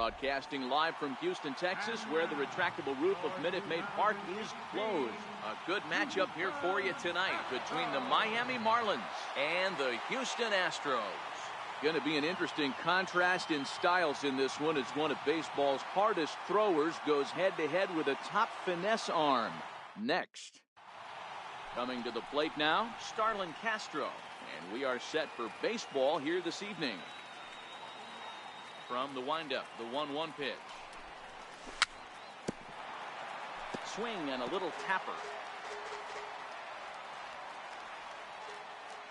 Broadcasting live from Houston, Texas, where the retractable roof of Minute Maid Park is closed. A good matchup here for you tonight between the Miami Marlins and the Houston Astros. Going to be an interesting contrast in styles in this one, as one of baseball's hardest throwers goes head-to-head with a top finesse arm. Next. Coming to the plate now, Starlin Castro. And we are set for baseball here this evening. From the windup, the 1-1 pitch. Swing and a little tapper.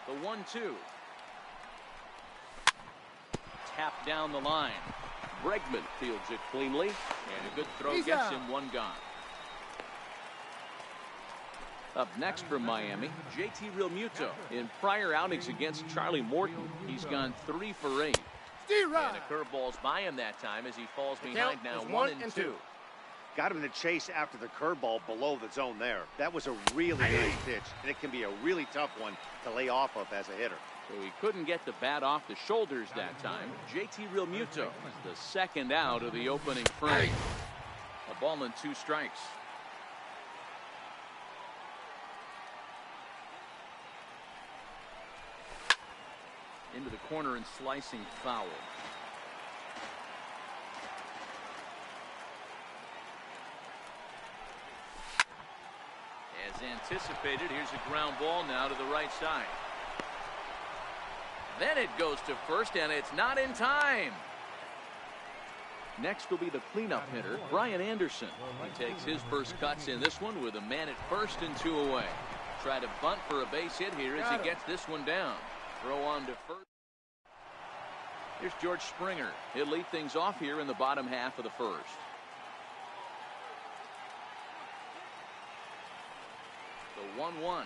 The 1-2. Tap down the line. Bregman fields it cleanly, and a good throw gets him one gone. Up next from Miami, JT Realmuto. In prior outings against Charlie Morton, he's gone 3 for 8. And a curveball's by him that time as he falls behind now 1-2. Got him to chase after the curveball below the zone there. That was a really nice pitch, and it can be a really tough one to lay off of as a hitter. So he couldn't get the bat off the shoulders that time. JT Realmuto, the second out of the opening frame. A ball and 2 strikes. Into the corner and slicing foul. As anticipated, here's a ground ball now to the right side. Then it goes to first, and it's not in time. Next will be the cleanup hitter, Brian Anderson. He takes his first cuts in this one with a man at first and 2 away. Try to bunt for a base hit here as he gets this one down. Throw on to first. Here's George Springer. He'll lead things off here in the bottom half of the first. The 1-1.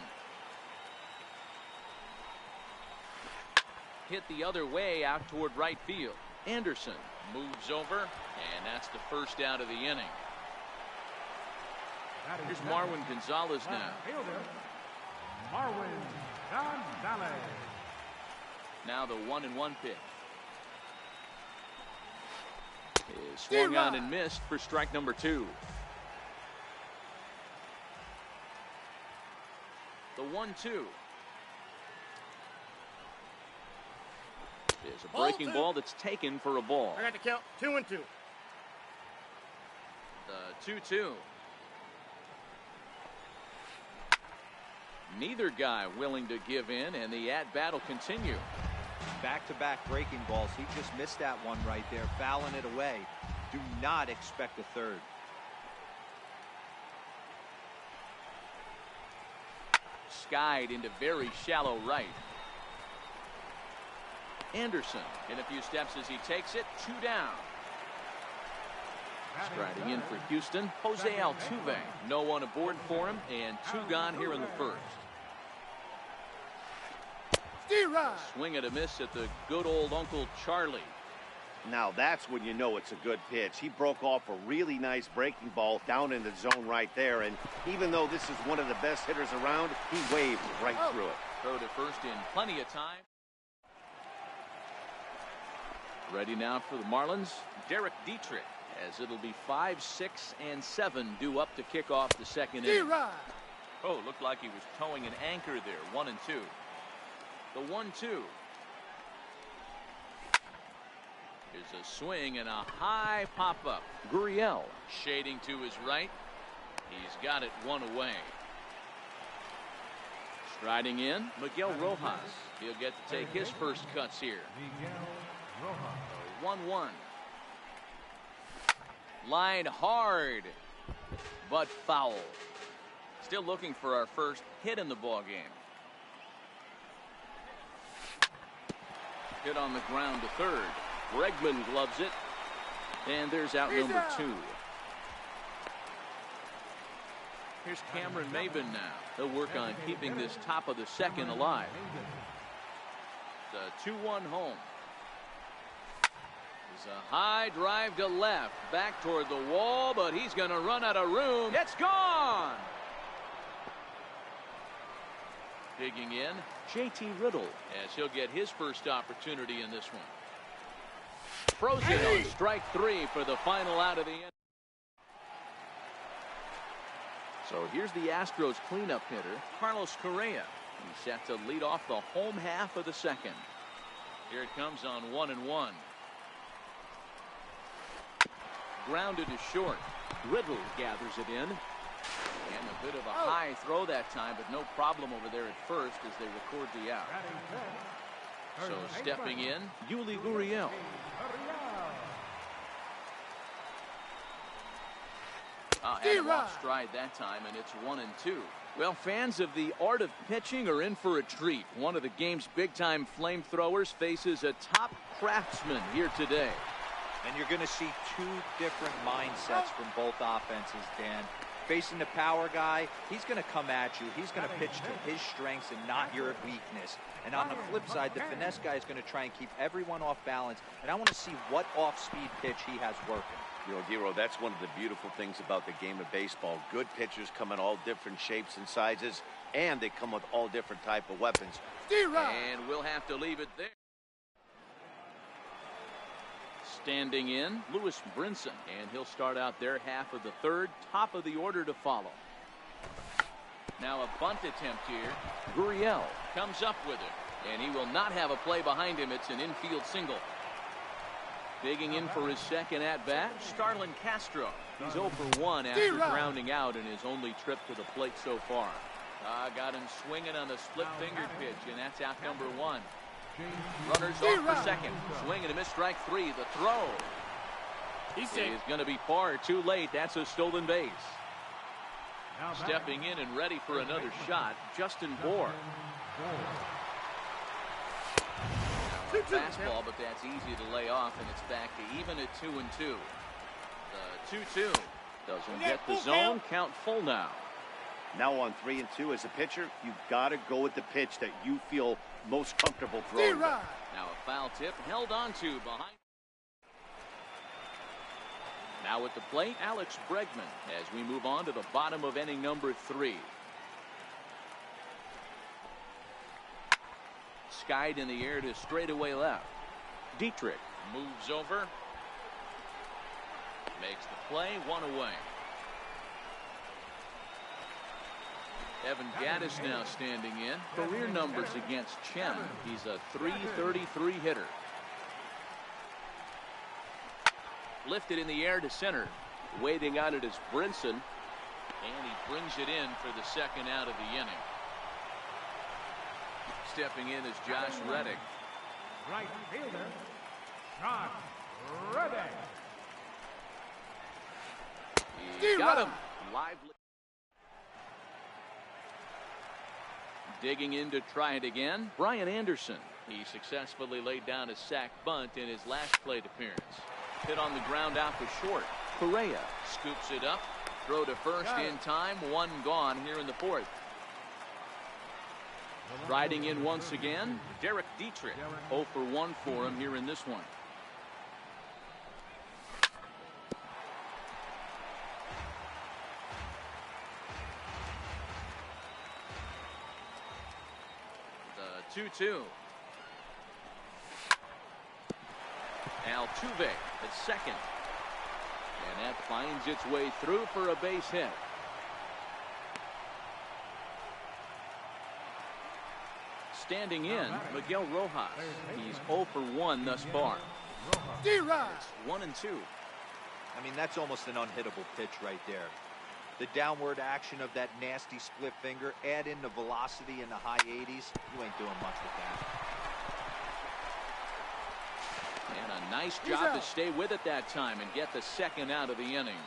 Hit the other way out toward right field. Anderson moves over, and that's the first out of the inning. Here's Marwin Gonzalez now. Marwin Gonzalez. Now the 1-1 pitch. Is swung on and missed for strike number 2. The 1-2. Is a breaking ball that's taken for a ball. I got to count 2-2. The 2-2. Neither guy willing to give in, and the at-bat will continue. Back-to-back breaking balls. He just missed that one right there, fouling it away. Do not expect a third. Skied into very shallow right. Anderson in a few steps as he takes it. 2 down. Striding in for Houston, Jose Altuve. No one aboard for him, and 2 gone here in the first. Swing and a miss at the good old Uncle Charlie. Now that's when you know it's a good pitch. He broke off a really nice breaking ball down in the zone right there, and even though this is one of the best hitters around, he waved right through it. Throw to first in plenty of time. Ready now for the Marlins, Derek Dietrich, as it'll be 5, 6, and 7 due up to kick off the second inning. Oh, looked like he was towing an anchor there. 1-2. The 1-2. Here's a swing and a high pop-up. Gurriel shading to his right. He's got it 1 away. Striding in, Miguel Rojas. He'll get to take his first cuts here. 1-1. Line hard, but foul. Still looking for our first hit in the ball game. Hit on the ground to third. Bregman gloves it, and there's out number 2. Here's Cameron Maybin now. They'll work on keeping this top of the second alive. The 2-1 home. It's a high drive to left, back toward the wall, but he's going to run out of room. It's gone. Digging in, JT Riddle, as he'll get his first opportunity in this one. Frozen on strike 3 for the final out of the inning. So here's the Astros cleanup hitter, Carlos Correa. He's set to lead off the home half of the second. Here it comes on 1-1. Grounded to short. Riddle gathers it in. And a bit of a high throw that time, but no problem over there at first as they record the out. So stepping in, Yuli Gurriel. Had him off stride that time, and it's 1-2. Well, fans of the art of pitching are in for a treat. One of the game's big-time flamethrowers faces a top craftsman here today. And you're going to see two different mindsets from both offenses, Dan. Facing the power guy, he's going to come at you. He's going to pitch to his strengths and not your weakness. And on the flip side, the finesse guy is going to try and keep everyone off balance. And I want to see what off-speed pitch he has working. You know, Giro, that's one of the beautiful things about the game of baseball. Good pitchers come in all different shapes and sizes, and they come with all different type of weapons. And we'll have to leave it there. Standing in, Lewis Brinson, and he'll start out their half of the third, top of the order to follow. Now a bunt attempt here. Gurriel comes up with it, and he will not have a play behind him. It's an infield single. Digging in for his second at-bat, Starlin Castro. He's 0 for 1 after grounding out in his only trip to the plate so far. Got him swinging on the split-fingered pitch, and that's out number 1. Runners off for second. Swing and a miss, strike 3. The throw is going to be far too late. That's a stolen base. Stepping in and ready for another shot, Justin Bour. Fastball, but that's easy to lay off, and it's back to even at 2-2. The 2-2 doesn't get the zone. Count full now. Now on 3-2 as a pitcher, you've got to go with the pitch that you feel most comfortable throwing. Now a foul tip held on to behind. Now at the plate, Alex Bregman as we move on to the bottom of inning number 3. Skied in the air to straightaway left. Dietrich moves over. Makes the play, 1 away. Evan Gattis now standing in. Career numbers against Chen. He's a .333 hitter. Lifted in the air to center. Waiting on it is Brinson. And he brings it in for the second out of the inning. Stepping in is Josh Reddick. Right fielder, Josh Reddick. He got him. Lively. Digging in to try it again, Brian Anderson. He successfully laid down a sac bunt in his last plate appearance. Hit on the ground out for short. Correa scoops it up. Throw to first in time. 1 gone here in the 4th. Riding in once again, Derek Dietrich. 0 for 1 for him here in this one. The 2-2. Altuve at second. And that finds its way through for a base hit. Standing in, Miguel Rojas. He's 0 for 1 thus far. It's 1-2. I mean, that's almost an unhittable pitch right there. The downward action of that nasty split finger, add in the velocity in the high 80s, you ain't doing much with that. And a nice job to stay with it that time and get the second out of the inning.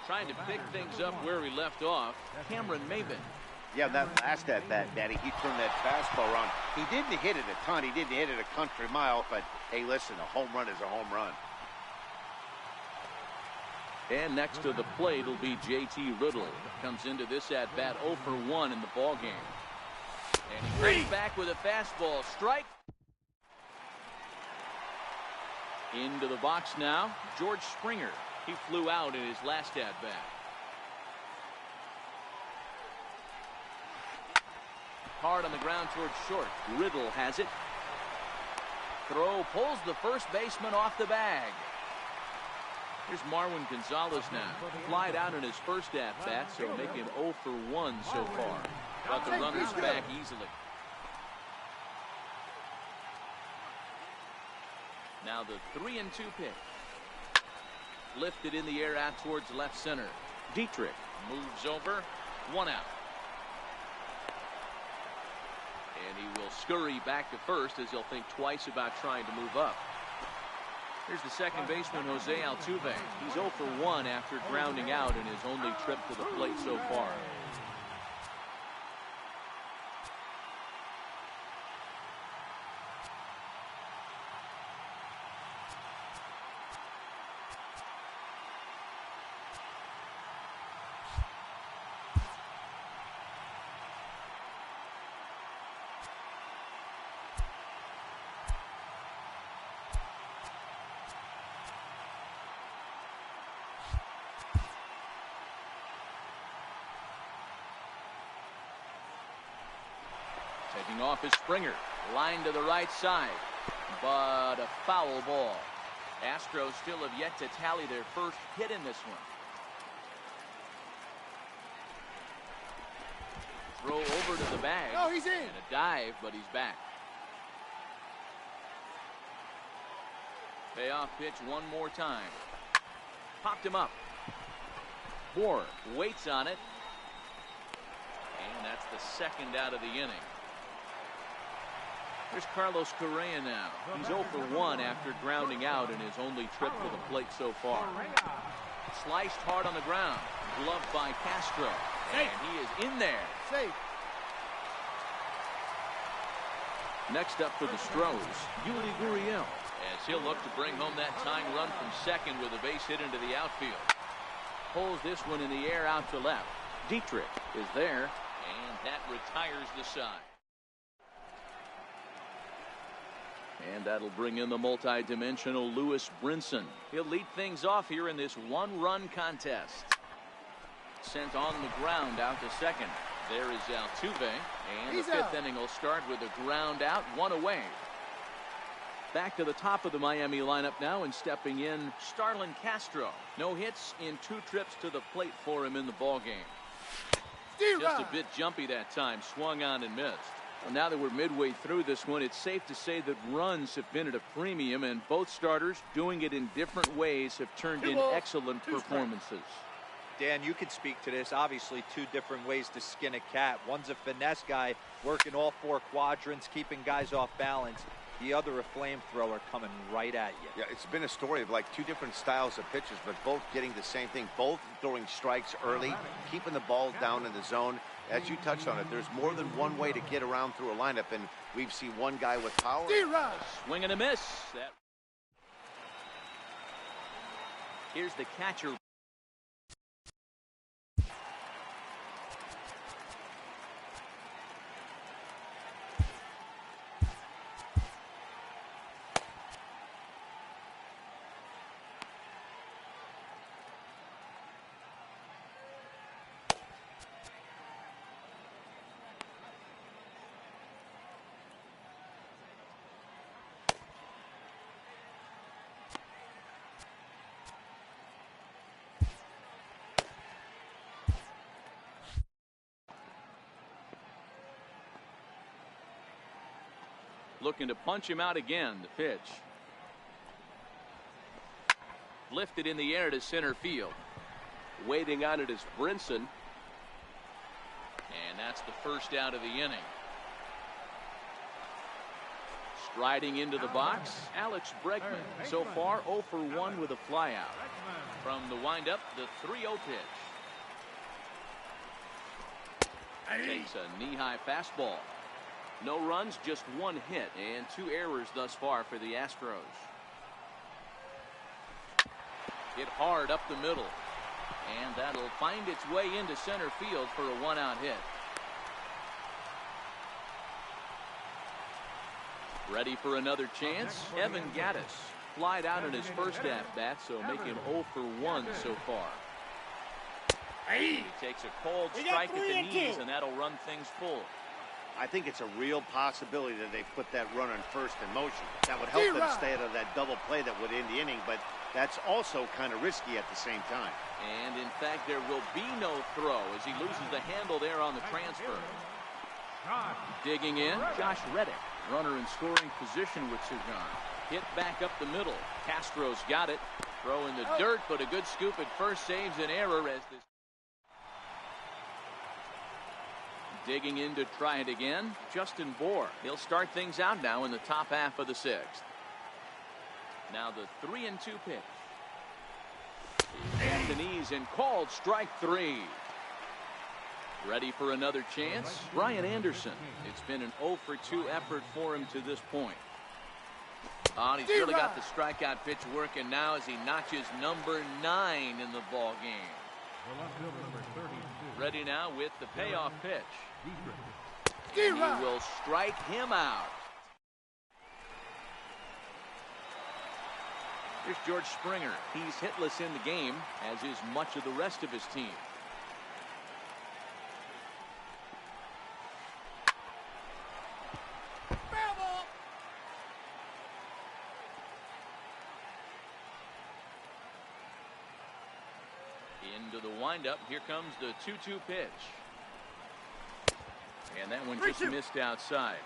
Trying to pick things up where he left off, Cameron Maybin. Yeah, that last at bat, Daddy, he turned that fastball around. He didn't hit it a ton. He didn't hit it a country mile, but hey, listen, a home run is a home run. And next to the plate will be J.T. Riddle. Comes into this at bat 0 for 1 in the ball game. And he brings back with a fastball. Strike. Into the box now, George Springer. He flew out in his last at bat. Hard on the ground towards short. Riddle has it. throw pulls the first baseman off the bag. Here's Marwin Gonzalez now. Flied out in his first at-bat, so make him 0 for 1 so far. But the runner's back easily. Now the 3-2 pitch. Lifted in the air out towards left center. Dietrich moves over. 1 out. And he will scurry back to first as he'll think twice about trying to move up. Here's the second baseman, Jose Altuve. He's 0 for 1 after grounding out in his only trip to the plate so far. Taking off his Springer. Line to the right side. But a foul ball. Astros still have yet to tally their first hit in this one. Throw over to the bag. Oh, he's in. And a dive, but he's back. Payoff pitch one more time. Popped him up. Bohr waits on it. And that's the second out of the inning. There's Carlos Correa now. He's 0 for 1 after grounding out in his only trip to the plate so far. Sliced hard on the ground. Gloved by Castro. And he is in there. Safe. Next up for the Stros, Yuli Gurriel, as he'll look to bring home that tying run from second with a base hit into the outfield. Pulls this one in the air out to left. Dietrich is there, and that retires the side. And that'll bring in the multi-dimensional Lewis Brinson. He'll lead things off here in this one-run contest. Sent on the ground out to second. There is Altuve. And the fifth inning will start with a ground out, 1 away. Back to the top of the Miami lineup now, and stepping in, Starlin Castro. No hits in 2 trips to the plate for him in the ballgame. Just a bit jumpy that time. Swung on and missed. Well, now that we're midway through this one, it's safe to say that runs have been at a premium, and both starters, doing it in different ways, have turned in excellent performances. Dan, you can speak to this. Obviously, 2 different ways to skin a cat. One's a finesse guy, working all 4 quadrants, keeping guys off balance. The other, a flamethrower coming right at you. Yeah, it's been a story of like 2 different styles of pitches, but both getting the same thing. Both throwing strikes early, keeping the ball down in the zone. As you touched on it, there's more than one way to get around through a lineup, and we've seen one guy with power. A swing and a miss. Here's the catcher. Looking to punch him out again. The pitch. Lifted in the air to center field. Waiting on it is Brinson. And that's the first out of the inning. Striding into the box, Alex Bregman. So far 0 for 1 with a flyout. From the windup, the 3-0 pitch. Takes a knee-high fastball. No runs, just 1 hit, and 2 errors thus far for the Astros. Hit hard up the middle, and that'll find its way into center field for a 1-out hit. Ready for another chance? Evan Gattis flied out in his first at-bat, so make him 0 for 1 so far. He takes a cold strike at the knees, and that'll run things full. I think it's a real possibility that they put that runner in first in motion. That would help them stay out of that double play that would end the inning, but that's also kind of risky at the same time. And in fact, there will be no throw as he loses the handle there on the transfer. Digging in, Josh Reddick. Runner in scoring position with Sujan. Hit back up the middle. Castro's got it. Throw in the dirt, but a good scoop at first saves an error as this. Digging in to try it again, Justin Bohr. He'll start things out now in the top half of the sixth. Now the 3-2 pitch. At the knees and called strike three. Ready for another chance, Brian Anderson. It's been an 0-for-2 effort for him to this point. He's really got the strikeout pitch working now as he notches number 9 in the ball game. Ready now with the payoff pitch. And he will strike him out. Here's George Springer. He's hitless in the game, as is much of the rest of his team. Into the windup. Here comes the 2-2 pitch. And that one just missed outside.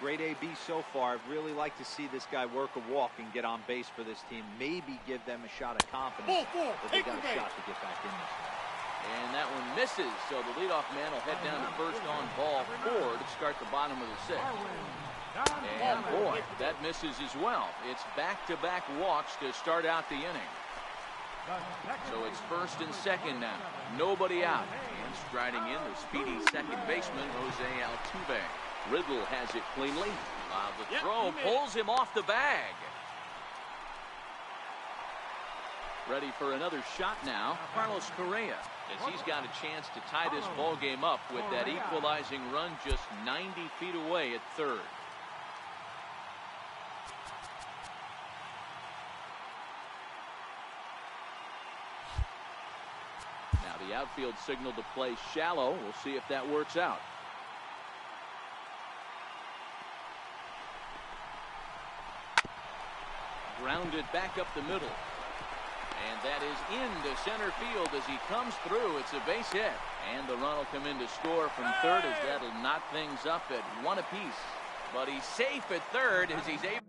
Great AB so far. I'd really like to see this guy work a walk and get on base for this team. Maybe give them a shot of confidence that they got a shot to get back in this one. And that one misses, so the leadoff man will head down to first on ball 4 to start the bottom of the sixth. And boy, that misses as well. It's back-to-back walks to start out the inning. So it's first and second now. Nobody out. And striding in the speedy second baseman, Jose Altuve. Riddle has it cleanly. The throw pulls him off the bag. Ready for another shot now, Carlos Correa, as he's got a chance to tie this ball game up with that equalizing run just 90 feet away at third. Now the outfield signal to play shallow. We'll see if that works out. Grounded back up the middle. And that is into center field as he comes through. It's a base hit. And the run will come in to score from third as that'll knock things up at 1 apiece. But he's safe at third as he's able.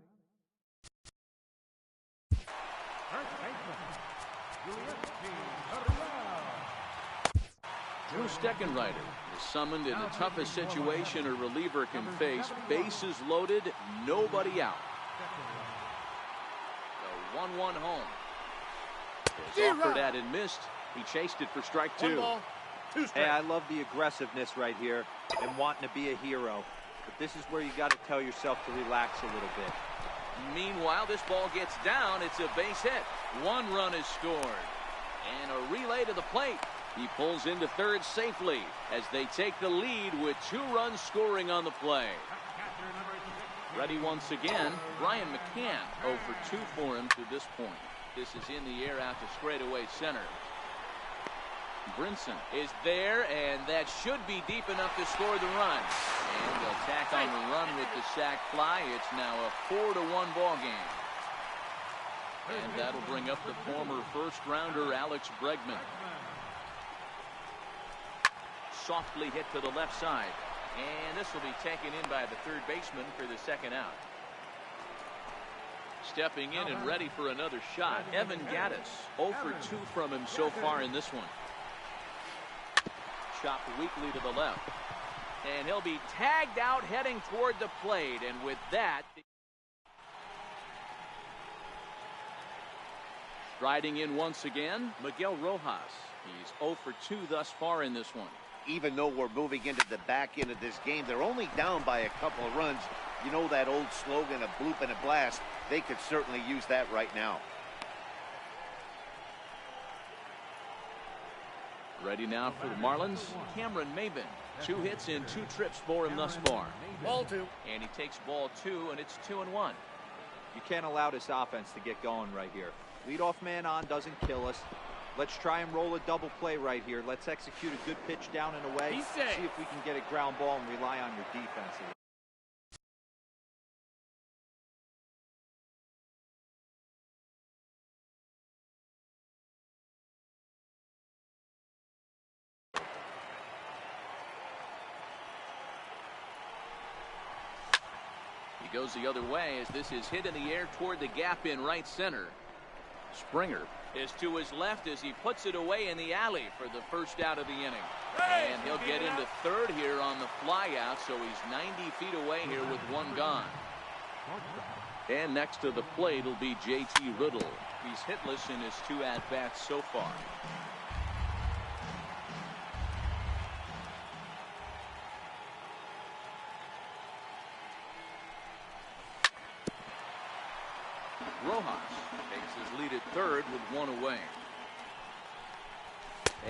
Drew Steckenrider is summoned in the toughest situation a reliever can face. Bases loaded, nobody out. The 1-1 home. Is offered at and missed. He chased it for strike 2. Hey, I love the aggressiveness right here and wanting to be a hero. But this is where you got to tell yourself to relax a little bit. Meanwhile, this ball gets down. It's a base hit. 1 run is scored. And a relay to the plate. He pulls into third safely as they take the lead with 2 runs scoring on the play. Ready once again, Brian McCann, 0-for-2 for him to this point. This is in the air out to straightaway center. Brinson is there, and that should be deep enough to score the run. And they'll tack on the run with the sac fly. It's now a 4-1 ball game. And that'll bring up the former first-rounder Alex Bregman. Softly hit to the left side. And this will be taken in by the third baseman for the second out. Stepping in and ready for another shot, Evan Gattis. 0-for-2 from him so far in this one. Chopped weakly to the left. And he'll be tagged out heading toward the plate. And with that, striding in once again, Miguel Rojas. He's 0-for-2 thus far in this one. Even though we're moving into the back end of this game, they're only down by a couple of runs. You know that old slogan, a bloop and a blast. They could certainly use that right now. Ready now for the Marlins, Cameron Maybin. 2 hits in 2 trips for him thus far. Ball 2. And he takes ball 2, and it's 2-1. You can't allow this offense to get going right here. Leadoff man on doesn't kill us. Let's try and roll a double play right here. Let's execute a good pitch down and away. See if we can get a ground ball and rely on your defense. He goes the other way as this is hit in the air toward the gap in right center. Springer is to his left as he puts it away in the alley for the first out of the inning. And he'll get into third here on the fly out, so he's 90 feet away here with one gone. And next to the plate will be J.T. Riddle. He's hitless in his 2 at-bats so far. Rojas takes his lead at third with 1 away.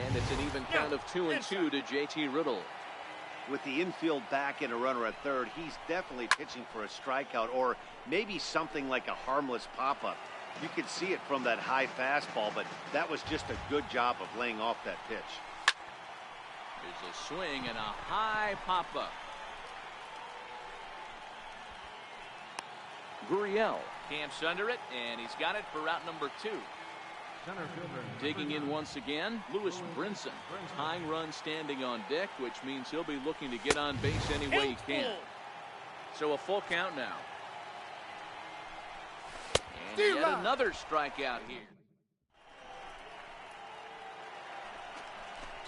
And it's an even count of 2-2 to J.T. Riddle. With the infield back and a runner at third, he's definitely pitching for a strikeout or maybe something like a harmless pop-up. You could see it from that high fastball, but that was just a good job of laying off that pitch. There's a swing and a high pop-up. Gurriel camps under it, and he's got it for out number 2. Digging in once again, Lewis Brinson. Tying run standing on deck, which means he'll be looking to get on base any way he can. So a full count now. And yet another strikeout here.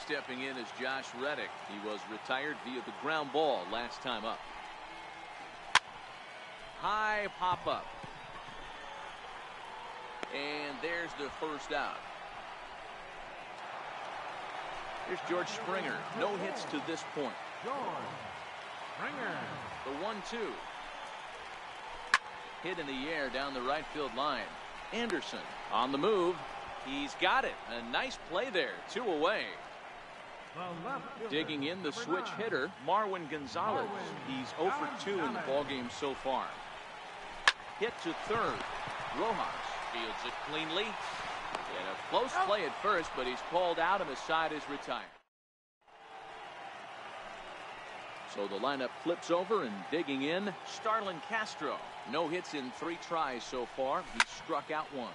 Stepping in is Josh Reddick. He was retired via the ground ball last time up. High pop-up. And there's the first out. Here's George Springer. No hits to this point. The 1-2. Hit in the air down the right field line. Anderson on the move. He's got it. A nice play there. 2 away. Digging in the switch hitter, Marwin Gonzalez. He's 0 for 2 in the ballgame so far. Hit to third. Rojas fields it cleanly. And a close play at first, but he's called out and the side is retired. So the lineup flips over, and digging in, Starlin Castro. No hits in 3 tries so far. He struck out once.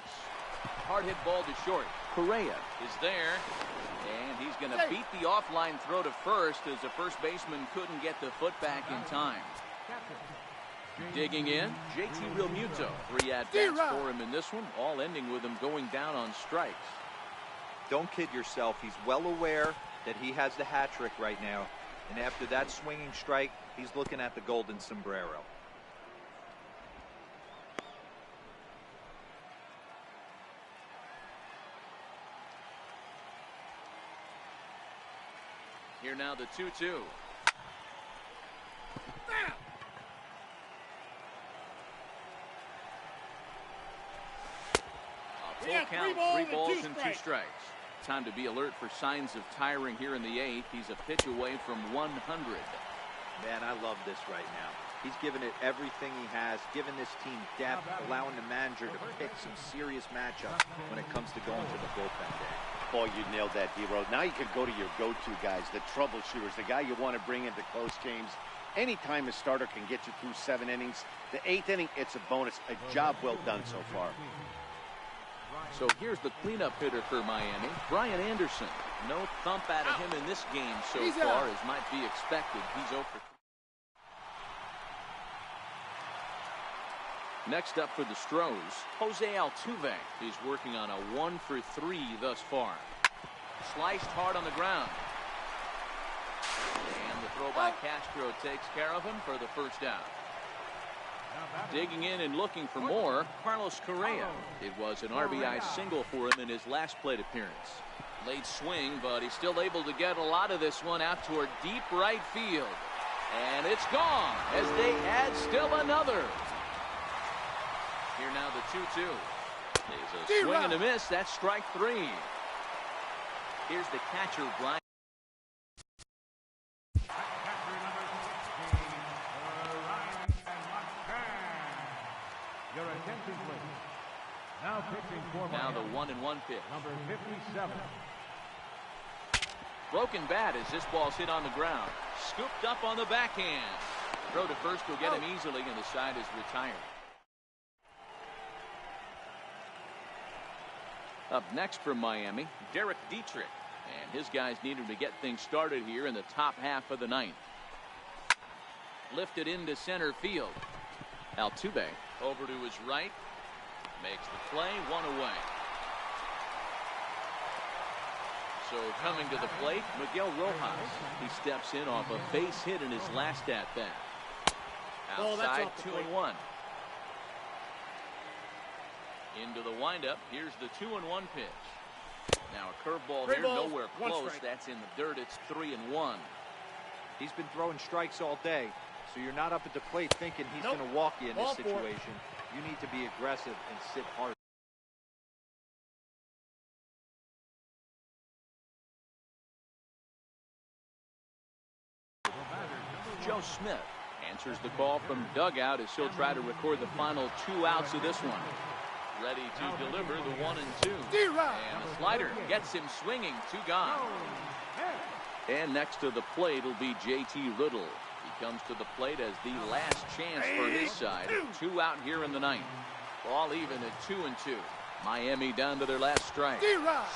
Hard hit ball to short. Correa is there, and he's going to beat the offline throw to first as the first baseman couldn't get the foot back in time. Digging in, J.T. Realmuto. 3 at-bats for him in this one, all ending with him going down on strikes. Don't kid yourself. He's well aware that he has the hat trick right now. And after that swinging strike, he's looking at the golden sombrero. Here now the 2-2. Full count, 3 balls and 2 strikes. Time to be alert for signs of tiring here in the 8th. He's a pitch away from 100. Man, I love this right now. He's given it everything he has, given this team depth, allowing the manager to pick some serious matchups when it comes to going to the bullpen game. Boy, you nailed that, D-Road. Now you could go to your go-to guys, the troubleshooters, the guy you want to bring into close games. Anytime a starter can get you through 7 innings, the 8th inning, it's a bonus. A job well done so far. So here's the cleanup hitter for Miami, Brian Anderson. No thump out of him in this game so far, as might be expected. He's 0 for 3. Next up for the Stros, Jose Altuve. He's working on a 1 for 3 thus far. Sliced hard on the ground. And the throw by Castro takes care of him for the first out. Digging in and looking for more, Carlos Correa. It was an RBI single for him in his last plate appearance. Late swing, but he's still able to get a lot of this one out toward deep right field. And it's gone as they add still another. Here now the 2-2. There's a swing and a miss. That's strike 3. Here's the catcher, Brian. Your attention, please. Now pitching for Now the Miami, 1-1 pitch. number 57. Broken bat as this ball's hit on the ground. Scooped up on the backhand. Throw to first will get him easily, and the side is retired. Up next from Miami, Derek Dietrich. And his guys needed to get things started here in the top half of the ninth. Lifted into center field. Altuve over to his right. Makes the play, one away. So coming to the plate, Miguel Rojas. He steps in off a base hit in his last at-bat. Outside, 2-1. Into the windup. Here's the 2-1 pitch. Now a curveball here, nowhere close. That's in the dirt. It's 3-1. He's been throwing strikes all day, so you're not up at the plate thinking he's going to walk you in this situation. You need to be aggressive and sit hard. Joe Smith answers the call from dugout as he'll try to record the final 2 outs of this one. Ready to deliver the 1 and 2. And the slider gets him swinging. 2 gone. And next to the plate will be JT Riddle. He comes to the plate as the last chance for his side. 2 out here in the ninth. Ball even at 2 and 2. Miami down to their last strike.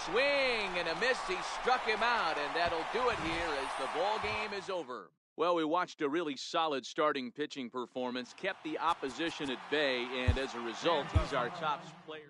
Swing and a miss. He struck him out, and that'll do it here as the ball game is over. Well, we watched a really solid starting pitching performance, kept the opposition at bay, and as a result, he's our top player.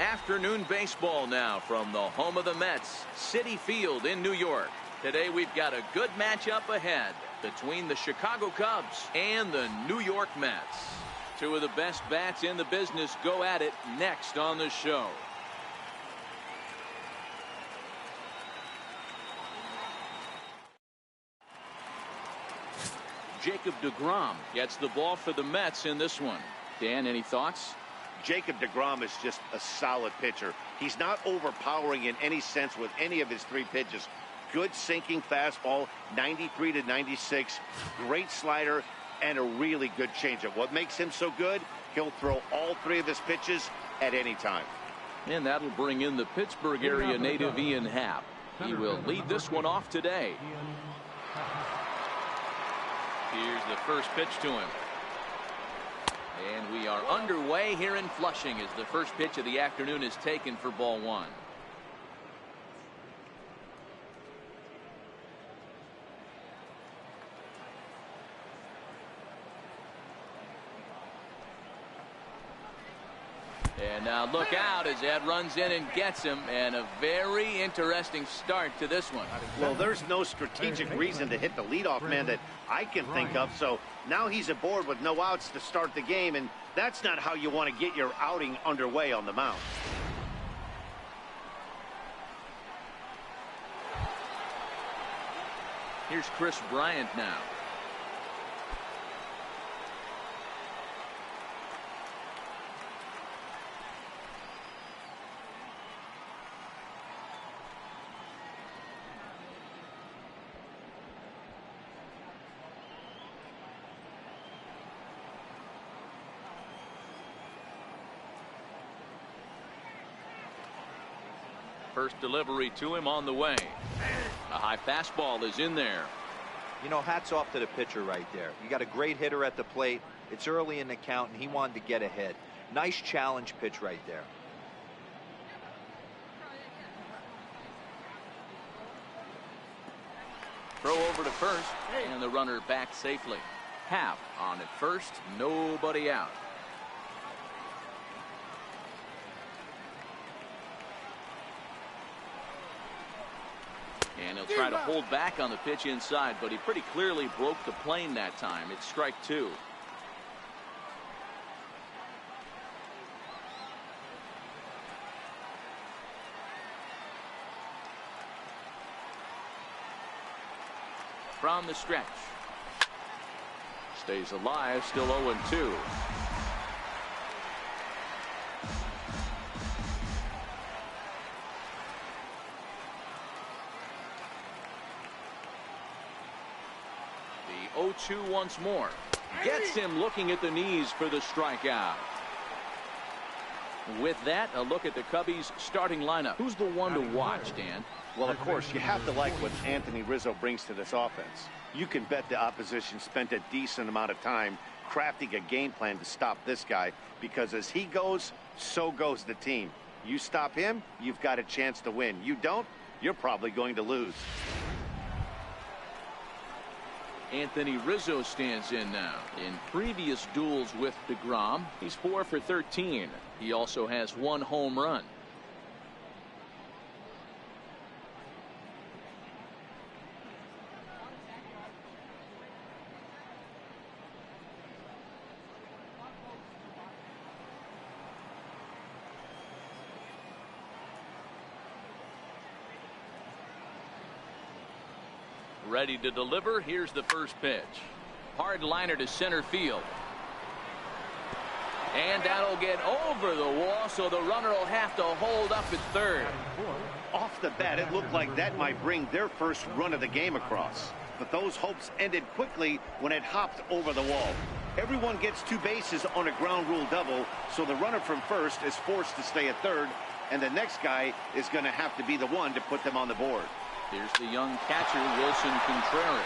Afternoon baseball now from the home of the Mets, Citi Field in New York. Today we've got a good matchup ahead between the Chicago Cubs and the New York Mets. Two of the best bats in the business go at it next on the show. Jacob deGrom gets the ball for the Mets in this one. Dan, any thoughts? Jacob deGrom is just a solid pitcher. He's not overpowering in any sense with any of his three pitches. Good sinking fastball, 93 to 96, great slider, and a really good changeup. What makes him so good? He'll throw all three of his pitches at any time. And that'll bring in the Pittsburgh area native Ian Happ. He will lead this one off today. Here's the first pitch to him. And we are underway here in Flushing as the first pitch of the afternoon is taken for ball one. And now look out as Ed runs in and gets him, and a very interesting start to this one. Well, there's no strategic reason to hit the leadoff man that I can think of, so now he's aboard with no outs to start the game, and that's not how you want to get your outing underway on the mound. Here's Chris Bryant now. First delivery to him on the way. A high fastball is in there. You know, hats off to the pitcher right there. You got a great hitter at the plate. It's early in the count, and he wanted to get ahead. Nice challenge pitch right there. Throw over to first, and the runner back safely. Happ on at first, nobody out. And he'll try to hold back on the pitch inside, but he pretty clearly broke the plane that time. It's strike two. From the stretch. Stays alive, still 0-2. The 0-2 once more. Gets him looking at the knees for the strikeout. With that, a look at the Cubbies' starting lineup. Who's the one to watch, Dan? Well, of course, you have to like what Anthony Rizzo brings to this offense. You can bet the opposition spent a decent amount of time crafting a game plan to stop this guy, because as he goes, so goes the team. You stop him, you've got a chance to win. You don't, you're probably going to lose. Anthony Rizzo stands in now. In previous duels with deGrom, he's 4 for 13. He also has 1 home run. Ready to deliver. Here's the first pitch. Hard liner to center field. And that'll get over the wall, so the runner will have to hold up at third. Off the bat, it looked like that might bring their first run of the game across. But those hopes ended quickly when it hopped over the wall. Everyone gets 2 bases on a ground rule double, so the runner from first is forced to stay at third, and the next guy is going to have to be the one to put them on the board. Here's the young catcher, Wilson Contreras.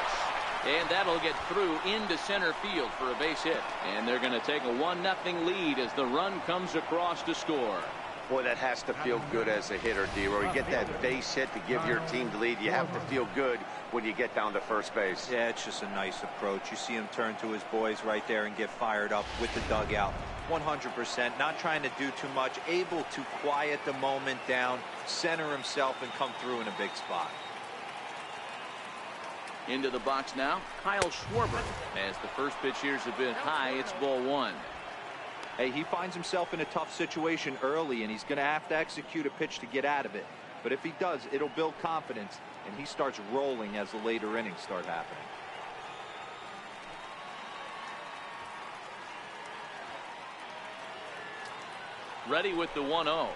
And that'll get through into center field for a base hit. And they're going to take a 1-0 lead as the run comes across to score. Boy, that has to feel good as a hitter, D-Roy. You get that base hit to give your team the lead. You have to feel good when you get down to first base. Yeah, it's just a nice approach. You see him turn to his boys right there and get fired up with the dugout. 100%, not trying to do too much, able to quiet the moment down, center himself, and come through in a big spot. Into the box now, Kyle Schwarber. As the first pitch here's a bit high, it's ball one. Hey, he finds himself in a tough situation early, and he's going to have to execute a pitch to get out of it. But if he does, it'll build confidence, and he starts rolling as the later innings start happening. Ready with the 1-0.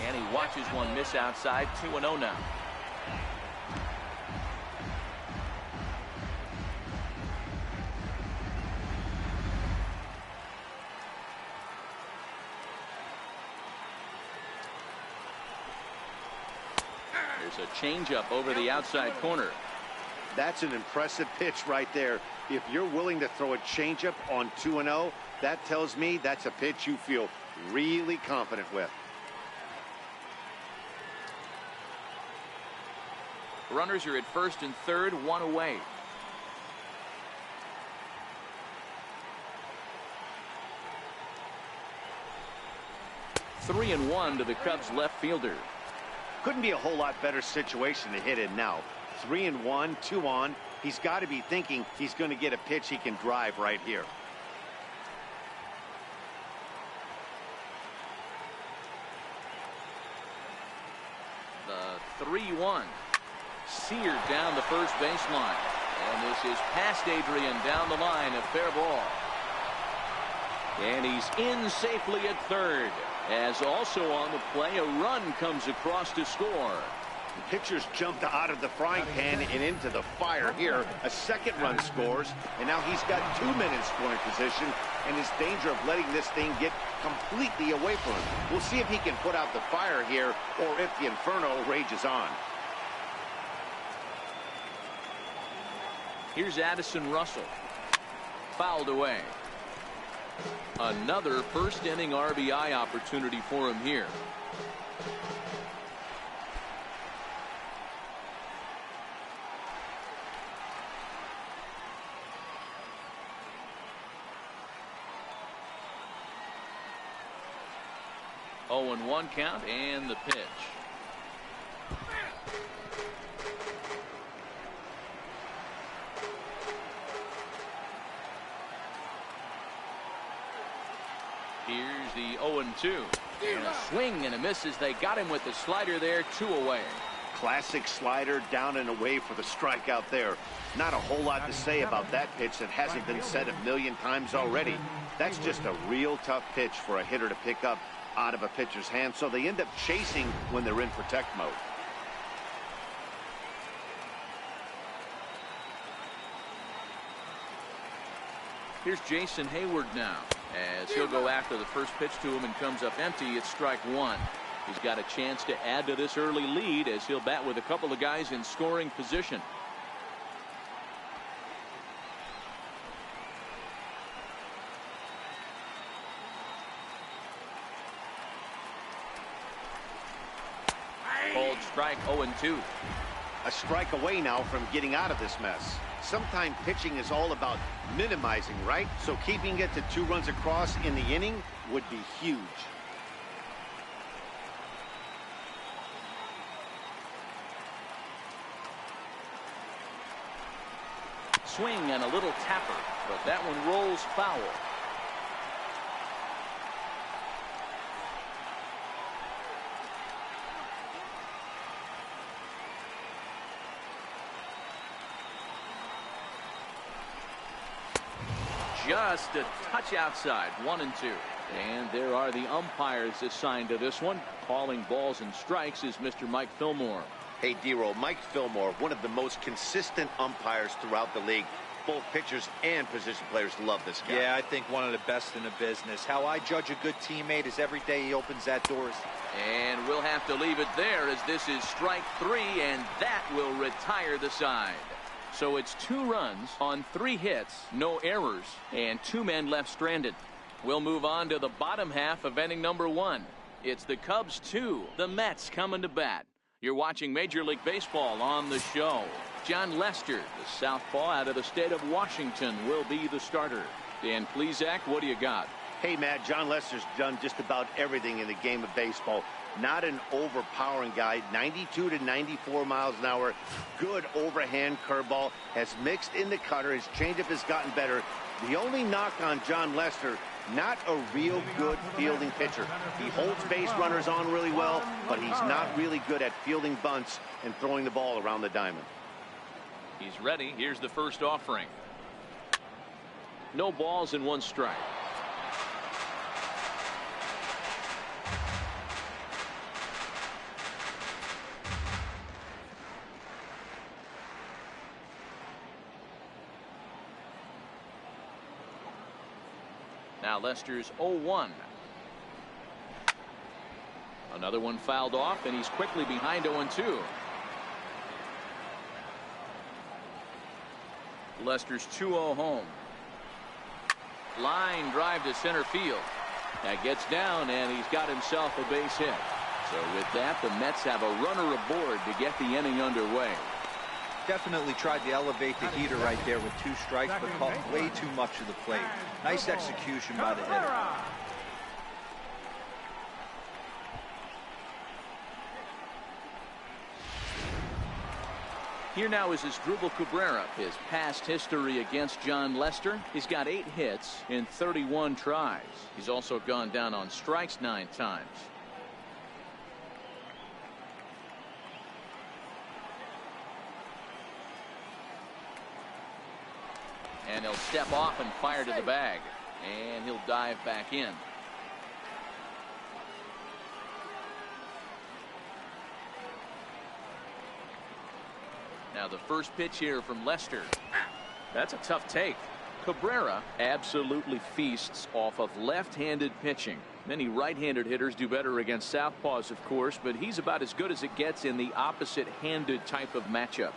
And he watches one miss outside. 2-0 now. There's a changeup over the outside corner. That's an impressive pitch right there. If you're willing to throw a changeup on 2-0, that tells me that's a pitch you feel really confident with. Runners are at first and third, one away. Three and one to the Cubs left fielder. Couldn't be a whole lot better situation to hit in now. 3-1, 2 on. He's got to be thinking he's going to get a pitch he can drive right here. The 3-1. Seared down the first baseline. And this is past Adrian down the line, a fair ball. And he's in safely at third. As also on the play, a run comes across to score. The pitcher's jumped out of the frying pan and into the fire here. A second run scores, and now he's got 2 men in scoring position, and is danger of letting this thing get completely away from him. We'll see if he can put out the fire here, or if the inferno rages on. Here's Addison Russell. Fouled away. Another first inning RBI opportunity for him here. Oh, and 1 count and the pitch. Here's the 0-2. And a swing and a miss as they got him with the slider there, 2 away. Classic slider down and away for the strikeout there. Not a whole lot to say about that pitch that hasn't been said a million times already. That's just a real tough pitch for a hitter to pick up out of a pitcher's hand, so they end up chasing when they're in protect mode. Here's Jason Hayward now, as he'll go after the first pitch to him and comes up empty. It's strike one. He's got a chance to add to this early lead as he'll bat with a couple of guys in scoring position. Called strike 0-2. A strike away now from getting out of this mess. Sometimes pitching is all about minimizing, right? So keeping it to 2 runs across in the inning would be huge. Swing and a little tapper, but that one rolls foul. Just a touch outside, 1-2. And there are the umpires assigned to this one. Calling balls and strikes is Mr. Mike Fillmore. Hey, D-Roll, Mike Fillmore, one of the most consistent umpires throughout the league. Both pitchers and position players love this guy. Yeah, I think one of the best in the business. How I judge a good teammate is every day he opens that door. And we'll have to leave it there as this is strike 3, and that will retire the side. So it's 2 runs on 3 hits, no errors, and 2 men left stranded. We'll move on to the bottom half of inning number 1. It's the Cubs 2, the Mets coming to bat. You're watching Major League Baseball on the show. John Lester, the southpaw out of the state of Washington, will be the starter. Dan Plesac, what do you got? Hey, Matt, John Lester's done just about everything in the game of baseball. Not an overpowering guy, 92 to 94 miles an hour. Good overhand curveball, has mixed in the cutter. His changeup has gotten better. The only knock on John Lester, not a real good fielding pitcher. He holds base runners on really well, but he's not really good at fielding bunts and throwing the ball around the diamond. He's ready. Here's the first offering. No balls and 1 strike. Now Lester's 0-1. Another one fouled off, and he's quickly behind 0-2. Lester's 2-0 home. Line drive to center field. That gets down, and he's got himself a base hit. So with that, the Mets have a runner aboard to get the inning underway. Definitely tried to elevate the heater right there with 2 strikes, but caught way too much of the plate. Nice execution by the hitter. Here now is Asdrubal Cabrera. His past history against John Lester. He's got 8 hits in 31 tries. He's also gone down on strikes 9 times. And he'll step off and fire to the bag. And he'll dive back in. Now the first pitch here from Lester. That's a tough take. Cabrera absolutely feasts off of left-handed pitching. Many right-handed hitters do better against southpaws, of course, but he's about as good as it gets in the opposite-handed type of matchup.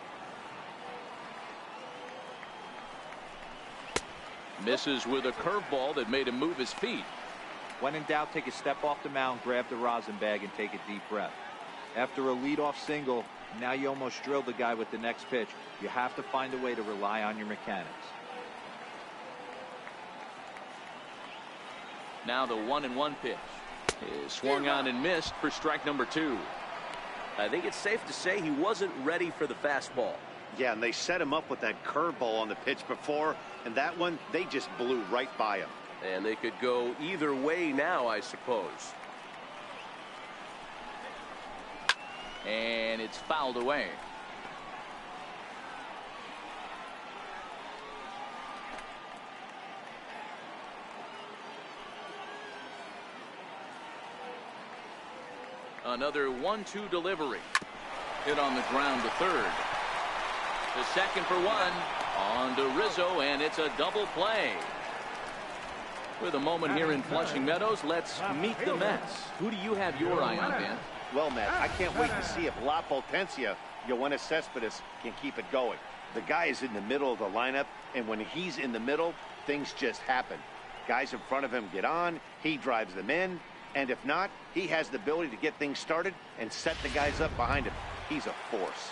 Misses with a curveball that made him move his feet. When in doubt, take a step off the mound, grab the rosin bag, and take a deep breath. After a leadoff single, now you almost drilled the guy with the next pitch. You have to find a way to rely on your mechanics. Now the 1-1 pitch is swung on and missed for strike number 2. I think it's safe to say he wasn't ready for the fastball. Yeah, and they set him up with that curveball on the pitch before, and that one, they just blew right by him. And they could go either way now, I suppose. And it's fouled away. Another 1-2 delivery. Hit on the ground to third. The second for 1 on to Rizzo, and it's a double play. With a moment here in Flushing Meadows, let's meet the Mets. Who do you have your eye on, Dan? Well, Matt, I can't wait to see if La Potencia, Yoenis Cespedes, can keep it going. The guy is in the middle of the lineup, and when he's in the middle, things just happen. Guys in front of him get on, he drives them in, and if not, he has the ability to get things started and set the guys up behind him. He's a force.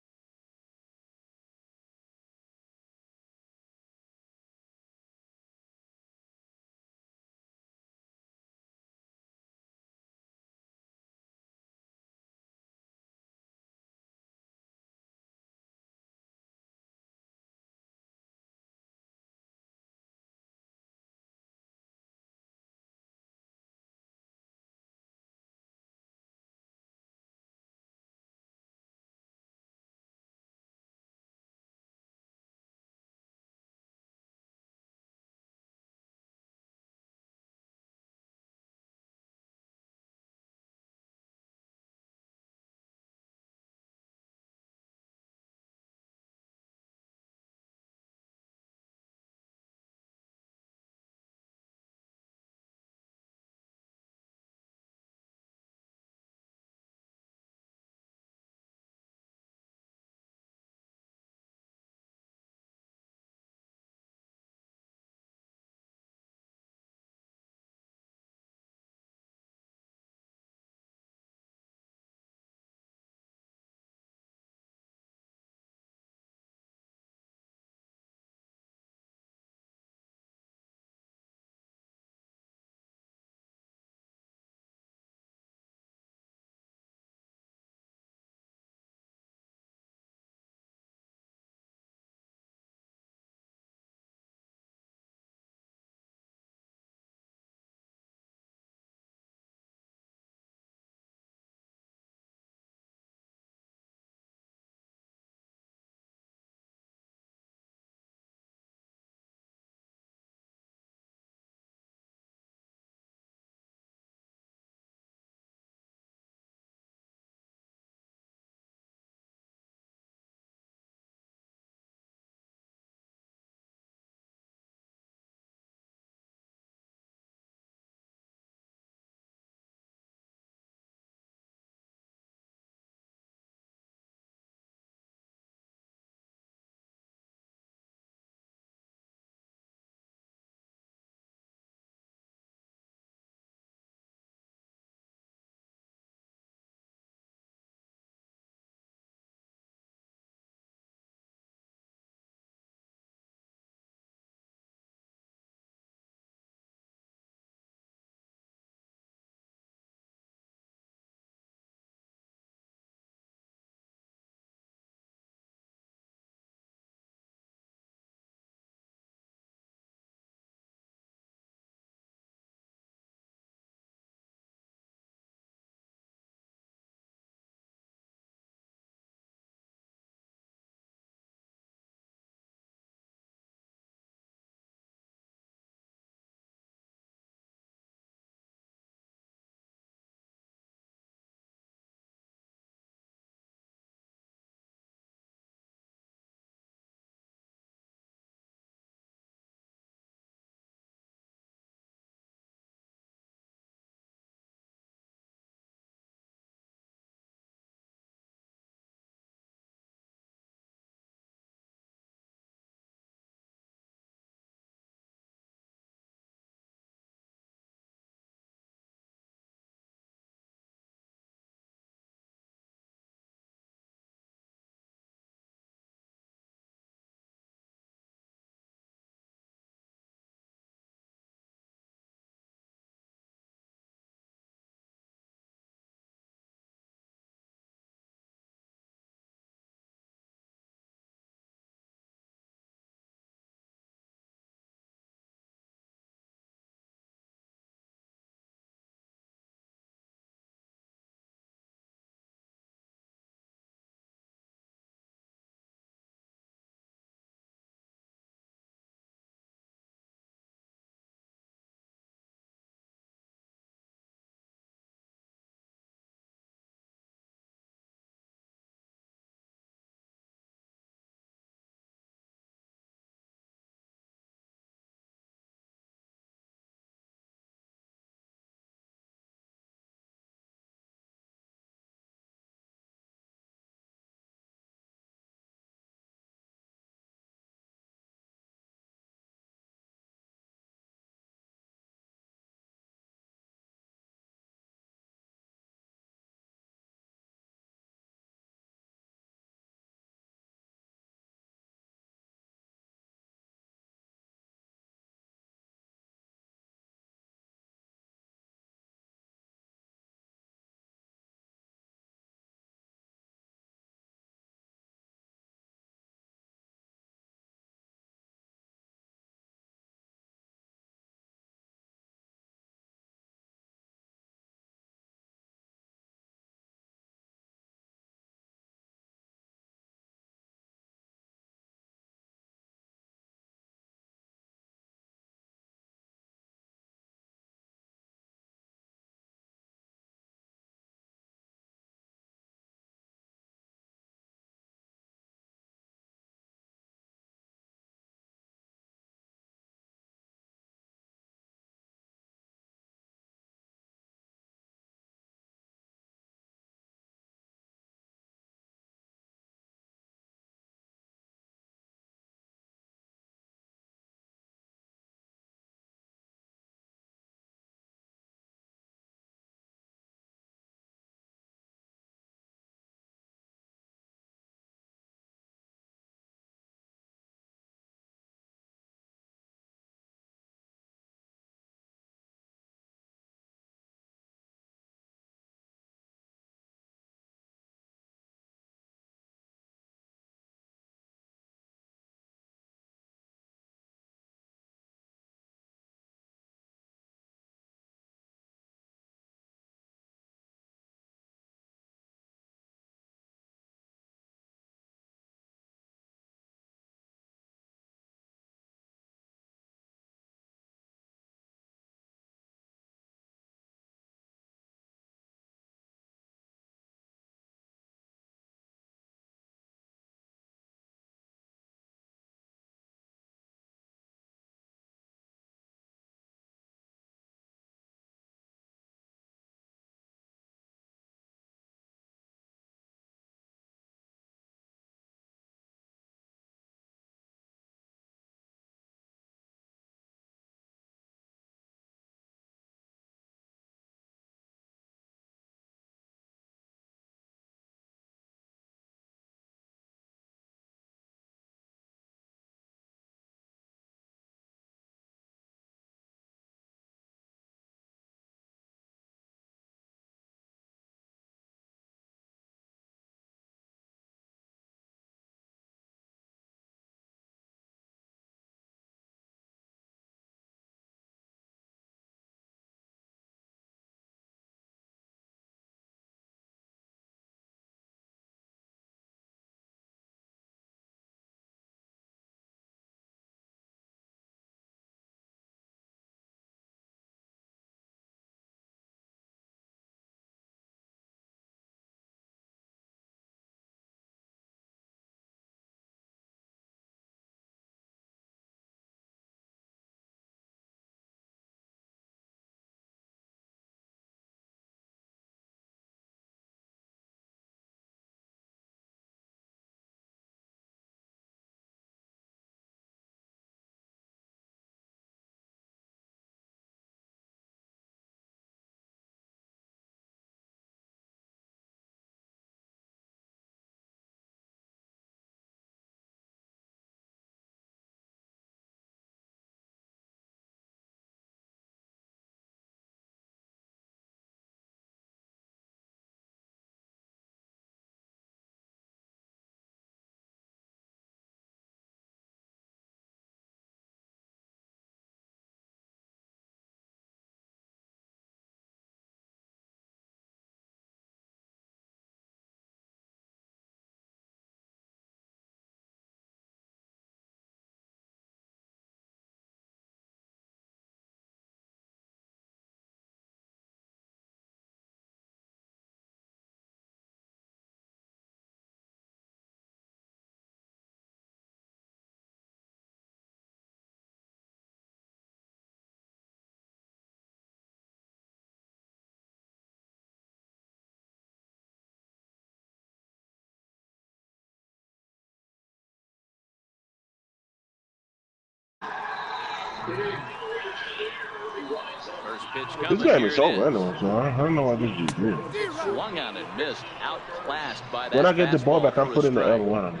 First pitch This coming. game Here is it so is. random, so I don't know what this dude did. Swung on and missed. Outclassed by that. When I get the ball fastball back, I for a put in the strike. L1s.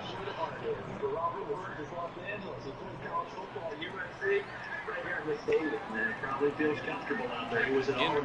Probably feels comfortable out there. He was an all